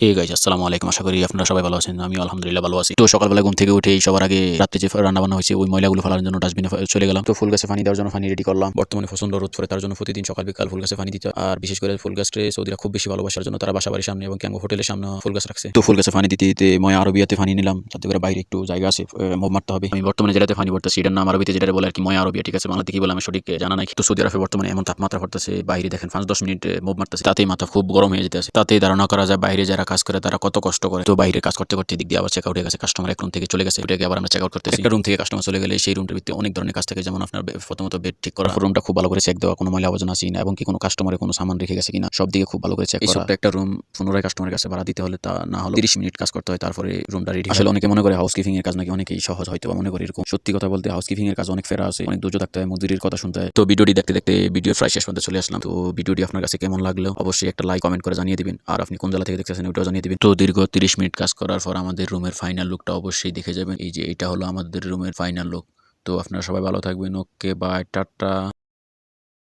Hey guys, আসসালামু আলাইকুম। আশা করি আপনারা সবাই ভালো আছেন। আমি আলহামদুলিল্লাহ ভালো আছি। তো সকালবেলা ঘুম থেকে উঠেই সবার আগে রাত্রে যে রান্না বান্না হয়েছে ওই ময়লাগুলো ফেলার জন্য ডাস্টবিনে চলে গেলাম। তো ফুল গাছে পানি দেওয়ার জন্য পানি রেডি করলাম। বর্তমানে প্রচন্ড রোদ পড়ে, তার জন্য প্রতিদিন সকাল বিকাল ফুল গাছে পানি দিতে। আর বিশেষ করে ফুল গাছকে সৌদিরা খুব বেশি ভালোবাসার জন্য তারা বাসা বাড়ির সামনে এবং ক্যাঙ্গো হোটেলের সামনে ফুল গাছ রাখছে। তো ফুল গাছে পানি দিতে দিতে ময় আরবিয়াতে পানি নিলাম, যাতে করে বাইরে একটু জায়গা আছে, মোব মারতে হবে। আমি বর্তমানে যেটাতে পানি পড়তেছি এটার নাম আরবিতে যেটা বলে আর কি ময় আরবিয়া, ঠিক আছে? বাংলাতে কি বলে আমি সঠিক জানা নাই। তো সৌদি আরবে বর্তমানে এমন তাপমাত্রা পড়তেছে, বাইরে দেখেন 5-10 মিনিট মোব মারতেছে, তাতেই মাথা খুব গরম হয়ে যেতেছে। তাতেই ধারণা করা যায় বাইরে যারা কাজ করে তারা কত কষ্ট করে। তো বাইরে কাজ করতে করতে দিক দিয়ে আবার চেক আউট হয়ে গেছে, কাস্টমার এক রুম থেকে চলে গেছে, ওটাকে আবার আমরা চেক আউট করতেছি। একটা রুম থেকে কাস্টমার চলে গেলে সেই রুমটার ভিতরে অনেক ধরনের কাজ থাকে, যেমন আপনার প্রথমত বেড ঠিক করা, রুমটা খুব ভালো করে চেক দেওয়া, কোনো ময়লা আবর্জনা আছে কিনা এবং কি কোনো কাস্টমারের কোনো সামান রেখে গেছে কিনা সব দিকে খুব ভালো করে চেক করা। এই সবটা একটা রুম পুনরায় কাস্টমারের কাছে ভাড়া দিতে হলে তা না হলে 30 মিনিট কাজ করতে হয়, তারপরে রুমটা রেডি। আসলে অনেকে মনে করে হাউসকিপিং এর কাজ নাকি অনেকেই সহজ, হয়তো মনে করে এরকম। সত্যি কথা বলতে হাউসকিপিং এর কাজ অনেক ফেরা আছে, অনেক ধৈর্য থাকতে হয়, মজুরির কথা শুনতে হয়। তো ভিডিওটি দেখতে দেখতে ভিডিও প্রায় শেষ পর্যন্ত চলে আসলাম। তো ভিডিওটি আপনার কাছে কেমন লাগলো অবশ্যই একটা লাইক কমেন্ট করে জানিয়ে দিবেন, আর আপনি কোন জেলা থেকে দেখতেছেন ওটাও জানিয়ে দিবেন। তো দীর্ঘ 30 মিনিট কাজ করার পর আমাদের রুমের ফাইনাল লুকটা অবশ্যই দেখে যাবেন। এই যে এটা হলো আমাদের রুমের ফাইনাল লুক। তো আপনারা সবাই ভালো থাকবেন। ওকে, বাই, টাটা।